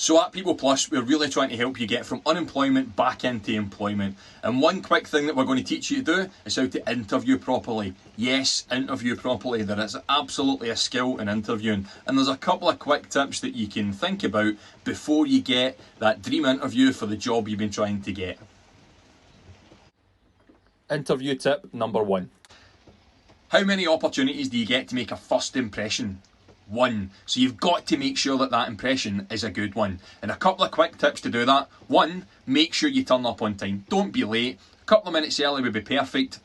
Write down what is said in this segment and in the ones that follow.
So at People Plus, we're really trying to help you get from unemployment back into employment. And one quick thing that we're going to teach you to do is how to interview properly. Yes, interview properly. There is absolutely a skill in interviewing. And there's a couple of quick tips that you can think about before you get that dream interview for the job you've been trying to get. Interview tip number 1. How many opportunities do you get to make a first impression? 1. So you've got to make sure that that impression is a good one. And a couple of quick tips to do that. 1, make sure you turn up on time. Don't be late. A couple of minutes early would be perfect.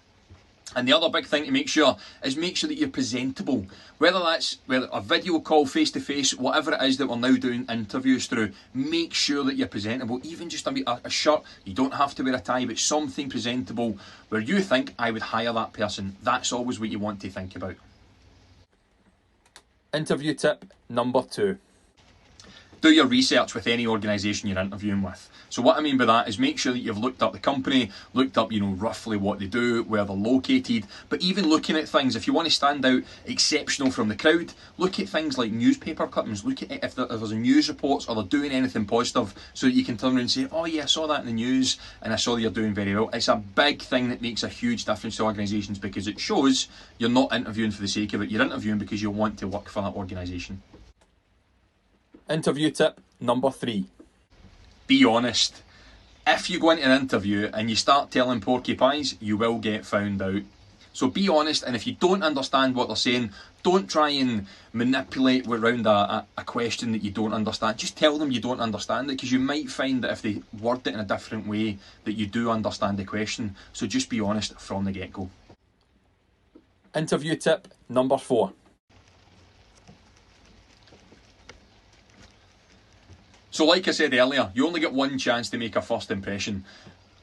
And the other big thing to make sure that you're presentable. Whether that's a video call, face-to-face, whatever it is that we're now doing interviews through, make sure that you're presentable. Even just a shirt, you don't have to wear a tie, but something presentable where you think, I would hire that person. That's always what you want to think about. Interview tip number 2. Do your research with any organisation you're interviewing with. So what I mean by that is make sure that you've looked up the company, looked up, roughly what they do, where they're located. But even looking at things, if you want to stand out exceptional from the crowd, look at things like newspaper clippings. Look at if there's a news reports or they're doing anything positive so that you can turn around and say, oh yeah, I saw that in the news and I saw that you're doing very well. It's a big thing that makes a huge difference to organisations because it shows you're not interviewing for the sake of it. You're interviewing because you want to work for that organisation. Interview tip number 3. Be honest. If you go into an interview and you start telling porcupines, you will get found out. So be honest, and if you don't understand what they're saying, don't try and manipulate around a question that you don't understand. Just tell them you don't understand it, because you might find that if they word it in a different way, that you do understand the question. So just be honest from the get-go. Interview tip number 4. So like I said earlier, you only get one chance to make a first impression.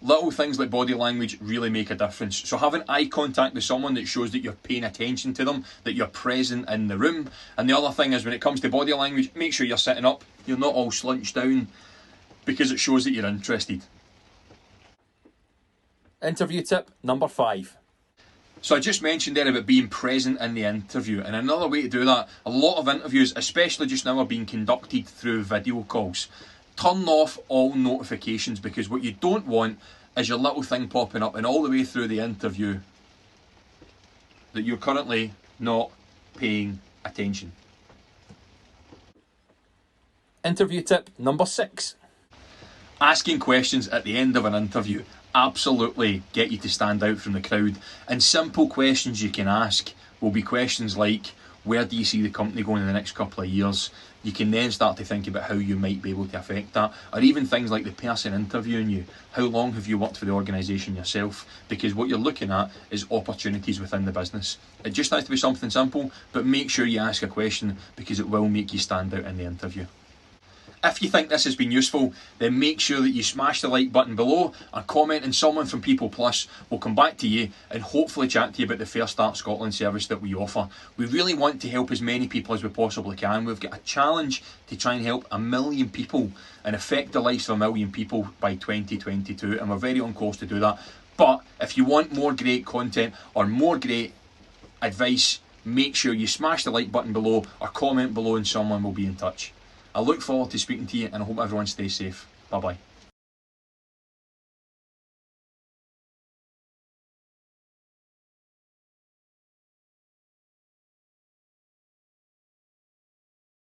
Little things like body language really make a difference. So having eye contact with someone that shows that you're paying attention to them, that you're present in the room. And the other thing is when it comes to body language, make sure you're sitting up. You're not all slunched down because it shows that you're interested. Interview tip number 5. So I just mentioned there about being present in the interview, and another way to do that, a lot of interviews, especially just now, are being conducted through video calls. Turn off all notifications, because what you don't want is your little thing popping up and all the way through the interview that you're currently not paying attention. Interview tip number 6. Asking questions at the end of an interview absolutely get you to stand out from the crowd. And simple questions you can ask will be questions like, where do you see the company going in the next couple of years? You can then start to think about how you might be able to affect that. Or even things like the person interviewing you. How long have you worked for the organisation yourself? Because what you're looking at is opportunities within the business. It just has to be something simple, but make sure you ask a question because it will make you stand out in the interview. If you think this has been useful, then make sure that you smash the like button below and comment, and someone from People Plus will come back to you and hopefully chat to you about the Fair Start Scotland service that we offer. We really want to help as many people as we possibly can. We've got a challenge to try and help 1 million people and affect the lives of 1 million people by 2022, and we're very on course to do that. But if you want more great content or more great advice, make sure you smash the like button below or comment below and someone will be in touch. I look forward to speaking to you, and I hope everyone stays safe. Bye bye.